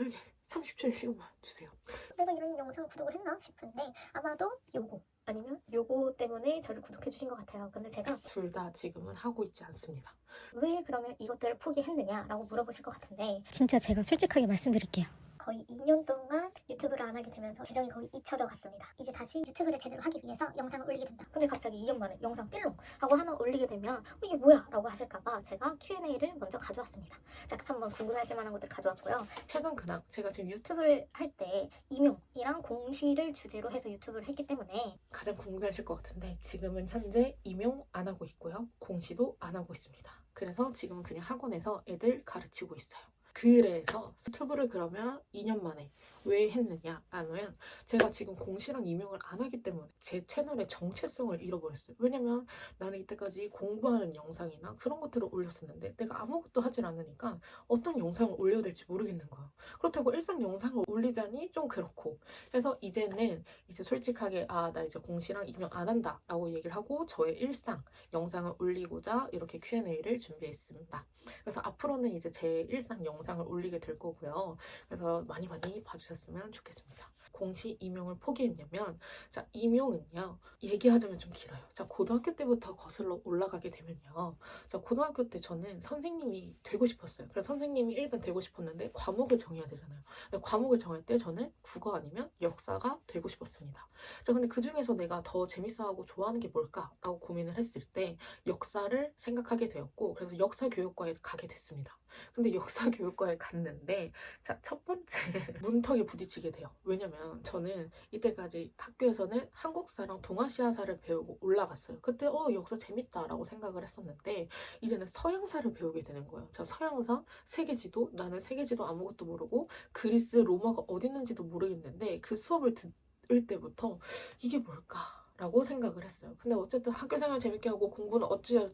저에게 30초의 시간만 주세요. 내가 이런 영상을 구독을 했나 싶은데 아마도 요거 아니면 요거 때문에 저를 구독해 주신 것 같아요. 근데 제가 둘 다 지금은 하고 있지 않습니다. 왜 그러면 이것들을 포기했느냐라고 물어보실 것 같은데, 진짜 제가 솔직하게 말씀드릴게요. 거의 2년 동안 유튜브를 안 하게 되면서 계정이 거의 잊혀져 갔습니다. 이제 다시 유튜브를 제대로 하기 위해서 영상을 올리게 된다. 근데 갑자기 2년 만에 영상 삘롱 하고 하나 올리게 되면 이게 뭐야? 라고 하실까봐 제가 Q&A를 먼저 가져왔습니다. 자, 한번 궁금해하실 만한 것들 가져왔고요. 최근 근황, 제가 지금 유튜브를 할 때 임용이랑 공시를 주제로 해서 유튜브를 했기 때문에 가장 궁금해하실 것 같은데 지금은 현재 임용 안 하고 있고요. 공시도 안 하고 있습니다. 그래서 지금은 그냥 학원에서 애들 가르치고 있어요. 그래서 유튜브를 그러면 2년 만에 왜 했느냐 하면 제가 지금 공시랑 임용을 안 하기 때문에 제 채널의 정체성을 잃어버렸어요. 왜냐면 나는 이때까지 공부하는 영상이나 그런 것들을 올렸었는데 내가 아무것도 하질 않으니까 어떤 영상을 올려야 될지 모르겠는 거예요. 그렇다고 일상 영상을 올리자니 좀 그렇고, 그래서 이제는 이제 솔직하게 나 이제 공시랑 임용 안 한다 라고 얘기를 하고 저의 일상 영상을 올리고자 이렇게 Q&A를 준비했습니다. 그래서 앞으로는 이제 제 일상 영상을 올리게 될 거고요. 그래서 많이 봐주셨으면 좋겠습니다. 공시 임용을 포기했냐면, 자, 임용은요, 얘기하자면 좀 길어요. 자, 고등학교 때부터 거슬러 올라가게 되면요. 자, 고등학교 때 저는 선생님이 되고 싶었어요. 그래서 선생님이 일단 되고 싶었는데 과목을 정해야 되잖아요. 근데 과목을 정할 때 저는 국어 아니면 역사가 되고 싶었습니다. 자, 근데 그 중에서 내가 더 재밌어하고 좋아하는 게 뭘까라고 고민을 했을 때 역사를 생각하게 되었고, 그래서 역사교육과에 가게 됐습니다. 근데 역사교육과에 갔는데, 자, 첫 번째 문턱에 부딪히게 돼요. 왜냐면 저는 이때까지 학교에서는 한국사랑 동아시아사를 배우고 올라갔어요. 그때 역사 재밌다라고 생각을 했었는데 이제는 서양사를 배우게 되는 거예요. 자, 서양사, 세계지도, 나는 세계지도 아무것도 모르고 그리스, 로마가 어디 있는지도 모르겠는데 그 수업을 들을 때부터 이게 뭘까? 라고 생각을 했어요. 근데 어쨌든 학교 생활 재밌게 하고 공부는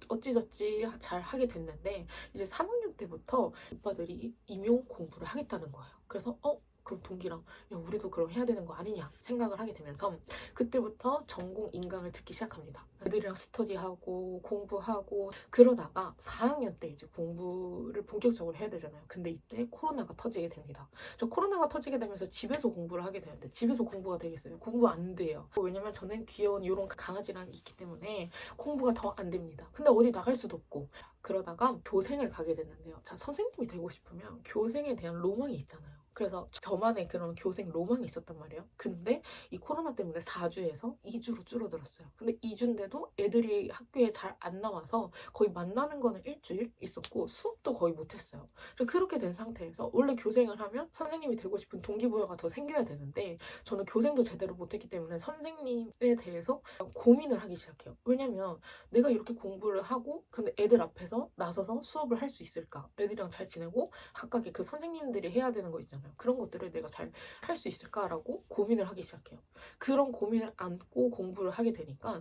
어찌저찌 잘 하게 됐는데 이제 3학년 때부터 오빠들이 임용 공부를 하겠다는 거예요. 그래서 그럼 동기랑 야 우리도 그럼 해야 되는 거 아니냐 생각을 하게 되면서 그때부터 전공 인강을 듣기 시작합니다. 애들이랑 스터디하고 공부하고 그러다가 4학년 때 이제 공부를 본격적으로 해야 되잖아요. 근데 이때 코로나가 터지게 됩니다. 저 코로나가 터지게 되면서 집에서 공부를 하게 되는데 집에서 공부가 되겠어요? 공부 안 돼요. 왜냐면 저는 귀여운 이런 강아지랑 있기 때문에 공부가 더 안 됩니다. 근데 어디 나갈 수도 없고 그러다가 교생을 가게 됐는데요. 자, 선생님이 되고 싶으면 교생에 대한 로망이 있잖아요. 그래서 저만의 그런 교생 로망이 있었단 말이에요. 근데 이 코로나 때문에 4주에서 2주로 줄어들었어요. 근데 2주인데도 애들이 학교에 잘 안 나와서 거의 만나는 거는 일주일 있었고 수업도 거의 못했어요. 그래서 그렇게 된 상태에서 원래 교생을 하면 선생님이 되고 싶은 동기부여가 더 생겨야 되는데 저는 교생도 제대로 못했기 때문에 선생님에 대해서 고민을 하기 시작해요. 왜냐면 내가 이렇게 공부를 하고 근데 애들 앞에서 나서서 수업을 할 수 있을까? 애들이랑 잘 지내고 각각의 그 선생님들이 해야 되는 거 있잖아요. 그런 것들을 내가 잘 할 수 있을까라고 고민을 하기 시작해요. 그런 고민을 안고 공부를 하게 되니까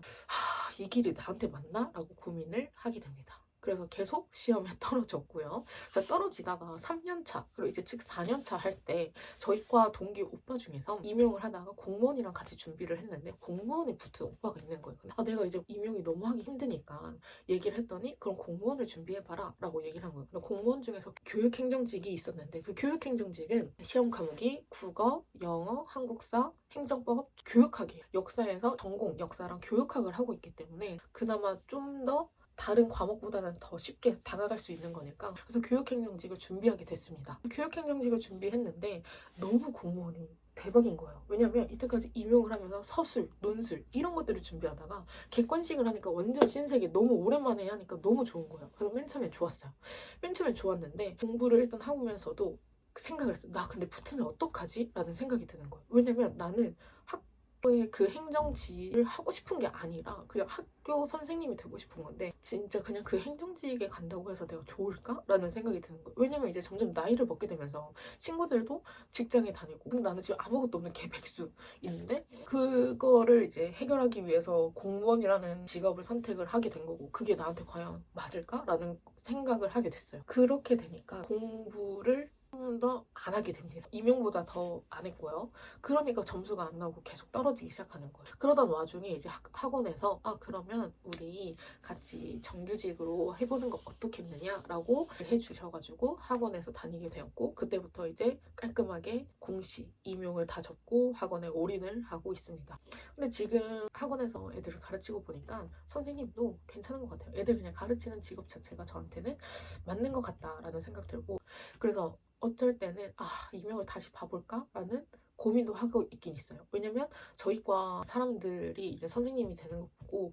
이 길이 나한테 맞나? 라고 고민을 하게 됩니다. 그래서 계속 시험에 떨어졌고요. 자, 떨어지다가 3년차, 그리고 이제 즉 4년차 할 때 저희과 동기 오빠 중에서 임용을 하다가 공무원이랑 같이 준비를 했는데 공무원에 붙은 오빠가 있는 거예요. 근데 내가 이제 임용이 너무 하기 힘드니까 얘기를 했더니 그럼 공무원을 준비해봐라 라고 얘기를 한 거예요. 근데 공무원 중에서 교육행정직이 있었는데 그 교육행정직은 시험 과목이 국어, 영어, 한국사, 행정법, 교육학이에요. 역사에서 전공 역사랑 교육학을 하고 있기 때문에 그나마 좀 더 다른 과목보다는 더 쉽게 다가갈 수 있는 거니까 그래서 교육행정직을 준비하게 됐습니다. 교육행정직을 준비했는데 너무 공무원이 대박인 거예요. 왜냐면 이때까지 임용을 하면서 서술, 논술 이런 것들을 준비하다가 객관식을 하니까 완전 신세계 너무 오랜만에 하니까 너무 좋은 거예요. 그래서 맨 처음엔 좋았어요. 맨 처음엔 좋았는데 공부를 일단 하면서도 생각을 했어요. 나 근데 붙으면 어떡하지? 라는 생각이 드는 거예요. 왜냐면 나는 학교의 그 행정직을 하고 싶은 게 아니라 그냥 학교 선생님이 되고 싶은 건데 진짜 그냥 그 행정직에 간다고 해서 내가 좋을까? 라는 생각이 드는 거예요. 왜냐면 이제 점점 나이를 먹게 되면서 친구들도 직장에 다니고 근데 나는 지금 아무것도 없는 개백수 있는데 그거를 이제 해결하기 위해서 공무원이라는 직업을 선택을 하게 된 거고 그게 나한테 과연 맞을까? 라는 생각을 하게 됐어요. 그렇게 되니까 공부를 좀 더 안 하게 됩니다. 임용보다 더 안 했고요. 그러니까 점수가 안 나오고 계속 떨어지기 시작하는 거예요. 그러던 와중에 이제 학원에서 그러면 우리 같이 정규직으로 해보는 거 어떻겠느냐라고 해주셔가지고 학원에서 다니게 되었고, 그때부터 이제 깔끔하게 공시, 임용을 다 접고 학원에 올인을 하고 있습니다. 근데 지금 학원에서 애들을 가르치고 보니까 선생님도 괜찮은 것 같아요. 애들 그냥 가르치는 직업 자체가 저한테는 맞는 것 같다라는 생각 들고, 그래서 어쩔 때는 임용을 다시 봐볼까? 라는 고민도 하고 있긴 있어요. 왜냐면 저희 과 사람들이 이제 선생님이 되는 거 보고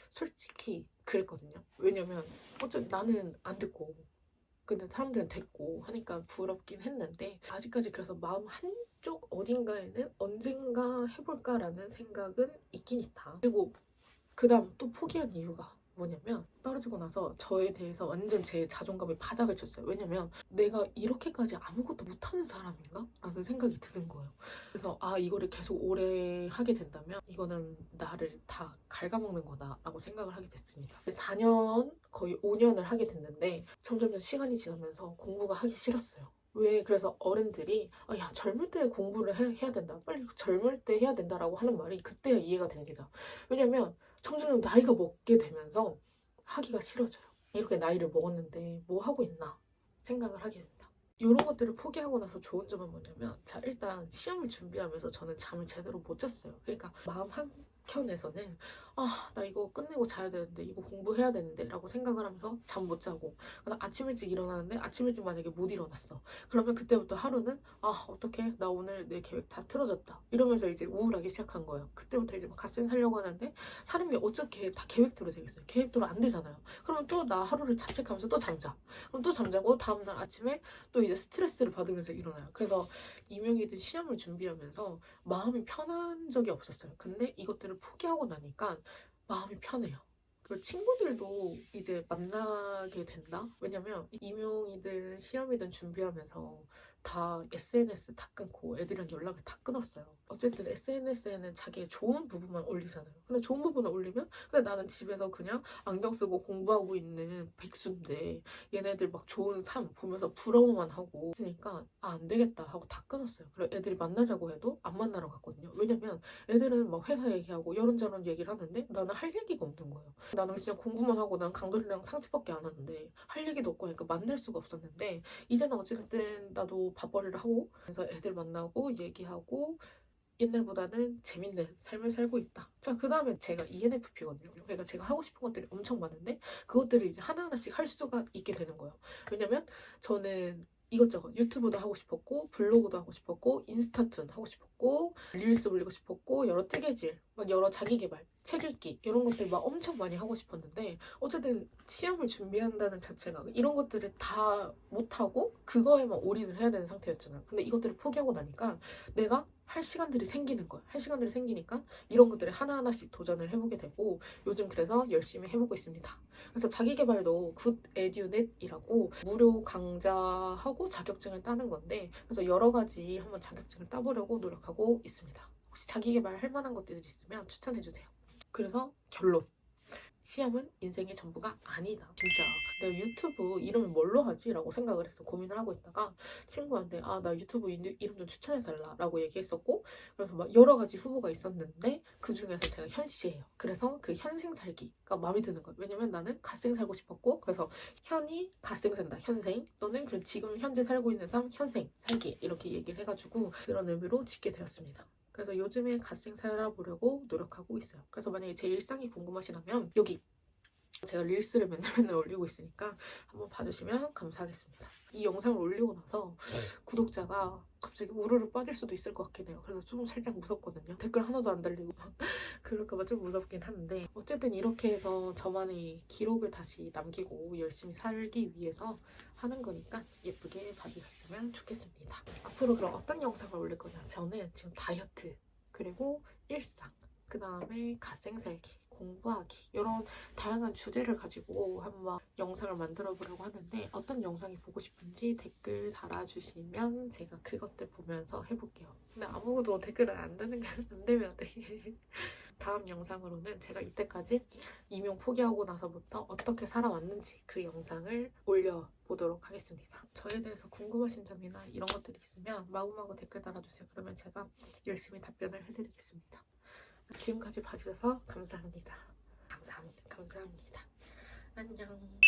솔직히 그랬거든요. 왜냐면 나는 안 듣고 근데 사람들은 됐고 하니까 부럽긴 했는데, 아직까지 그래서 마음 한쪽 어딘가에는 언젠가 해볼까라는 생각은 있긴 있다. 그리고 그 다음 또 포기한 이유가 뭐냐면, 떨어지고 나서 저에 대해서 완전 제 자존감이 바닥을 쳤어요. 왜냐면 내가 이렇게까지 아무것도 못하는 사람인가? 라는 생각이 드는 거예요. 그래서 이거를 계속 오래 하게 된다면 이거는 나를 다 갉아먹는 거다라고 생각을 하게 됐습니다. 4년, 거의 5년을 하게 됐는데 점점 시간이 지나면서 공부가 하기 싫었어요. 왜? 그래서 어른들이 야, 젊을 때 공부를 해야 된다, 빨리 젊을 때 해야 된다라고 하는 말이 그때야 이해가 됩니다. 왜냐면 점점 나이가 먹게 되면서 하기가 싫어져요. 이렇게 나이를 먹었는데 뭐 하고 있나 생각을 하게 됩니다. 이런 것들을 포기하고 나서 좋은 점은 뭐냐면, 자, 일단 시험을 준비하면서 저는 잠을 제대로 못 잤어요. 그러니까 마음 한켠에서는 나 이거 끝내고 자야 되는데, 이거 공부해야 되는데 라고 생각을 하면서 잠 못 자고, 그다음 아침 일찍 일어나는데 아침 일찍 만약에 못 일어났어. 그러면 그때부터 하루는 어떡해, 나 오늘 내 계획 다 틀어졌다 이러면서 이제 우울하기 시작한 거예요. 그때부터 이제 막 갓생 살려고 하는데, 사람이 어떻게 다 계획대로 되겠어요? 계획대로 안 되잖아요. 그러면 또 나 하루를 자책하면서 또 잠자. 그럼 또 잠자고 다음날 아침에 또 이제 스트레스를 받으면서 일어나요. 그래서 임용이든 시험을 준비하면서 마음이 편한 적이 없었어요. 근데 이것들을 포기하고 나니까 마음이 편해요. 그리고 친구들도 이제 만나게 된다? 왜냐면 임용이든 시험이든 준비하면서 다 SNS 다 끊고 애들이랑 연락을 다 끊었어요. 어쨌든 SNS에는 자기의 좋은 부분만 올리잖아요. 근데 좋은 부분을 올리면, 근데 나는 집에서 그냥 안경 쓰고 공부하고 있는 백수인데 얘네들 막 좋은 삶 보면서 부러워만 하고 있으니까 안 되겠다 하고 다 끊었어요. 그리고 애들이 만나자고 해도 안 만나러 갔거든요. 왜냐면 애들은 막 회사 얘기하고 이런저런 얘기를 하는데 나는 할 얘기가 없는 거예요. 나는 진짜 공부만 하고 난 강돌이랑 상치밖에 안 하는데 할 얘기도 없고 하니까 만날 수가 없었는데, 이제는 어쨌든 나도 밥벌이를 하고 그래서 애들 만나고 얘기하고 옛날보다는 재밌는 삶을 살고 있다. 자, 그 다음에 제가 ENFP거든요. 그러니까 제가 하고 싶은 것들이 엄청 많은데 그것들을 이제 하나하나씩 할 수가 있게 되는 거예요. 왜냐면 저는 이것저것 유튜브도 하고 싶었고, 블로그도 하고 싶었고, 인스타툰 하고 싶었고, 릴스 올리고 싶었고, 여러 뜨개질, 막 여러 자기개발, 책 읽기 이런 것들 막 엄청 많이 하고 싶었는데, 어쨌든 시험을 준비한다는 자체가 이런 것들을 다 못하고 그거에만 올인을 해야 되는 상태였잖아요. 근데 이것들을 포기하고 나니까 내가 할 시간들이 생기는 거예요. 할 시간들이 생기니까 이런 것들을 하나하나씩 도전을 해보게 되고, 요즘 그래서 열심히 해보고 있습니다. 그래서 자기계발도 굿에듀넷이라고 무료 강좌하고 자격증을 따는 건데, 그래서 여러 가지 한번 자격증을 따보려고 노력하고 있습니다. 혹시 자기계발 할 만한 것들이 있으면 추천해주세요. 그래서 결론. 시험은 인생의 전부가 아니다. 진짜 내가 유튜브 이름을 뭘로 하지? 라고 생각을 했어. 고민을 하고 있다가 친구한테 나 유튜브 이름 좀 추천해달라 라고 얘기했었고, 그래서 막 여러 가지 후보가 있었는데 그 중에서 제가 현씨예요. 그래서 그 현생 살기가 마음에 드는 거예요. 왜냐면 나는 갓생 살고 싶었고, 그래서 현이 갓생 산다, 현생. 너는 그럼 지금 현재 살고 있는 삶 현생 살기, 이렇게 얘기를 해가지고 그런 의미로 짓게 되었습니다. 그래서 요즘에 갓생 살아보려고 노력하고 있어요. 그래서 만약에 제 일상이 궁금하시다면 여기 제가 릴스를 맨날 올리고 있으니까 한번 봐주시면 감사하겠습니다. 이 영상을 올리고 나서 구독자가 갑자기 우르르 빠질 수도 있을 것 같긴 해요. 그래서 좀 살짝 무섭거든요. 댓글 하나도 안 달리고 그럴까봐 좀 무섭긴 한데, 어쨌든 이렇게 해서 저만의 기록을 다시 남기고 열심히 살기 위해서 하는 거니까 예쁘게 봐주셨으면 좋겠습니다. 앞으로 그럼 어떤 영상을 올릴 거냐? 저는 지금 다이어트, 그리고 일상, 그 다음에 갓생 살기, 공부하기, 이런 다양한 주제를 가지고 한번 영상을 만들어 보려고 하는데, 어떤 영상이 보고 싶은지 댓글 달아주시면 제가 그것들 보면서 해볼게요. 근데 아무도 댓글을 안 달면 되게 다음 영상으로는 제가 이때까지 임용 포기하고 나서부터 어떻게 살아왔는지 그 영상을 올려보도록 하겠습니다. 저에 대해서 궁금하신 점이나 이런 것들이 있으면 마구마구 댓글 달아주세요. 그러면 제가 열심히 답변을 해드리겠습니다. 지금까지 봐주셔서 감사합니다. 감사합니다. 안녕.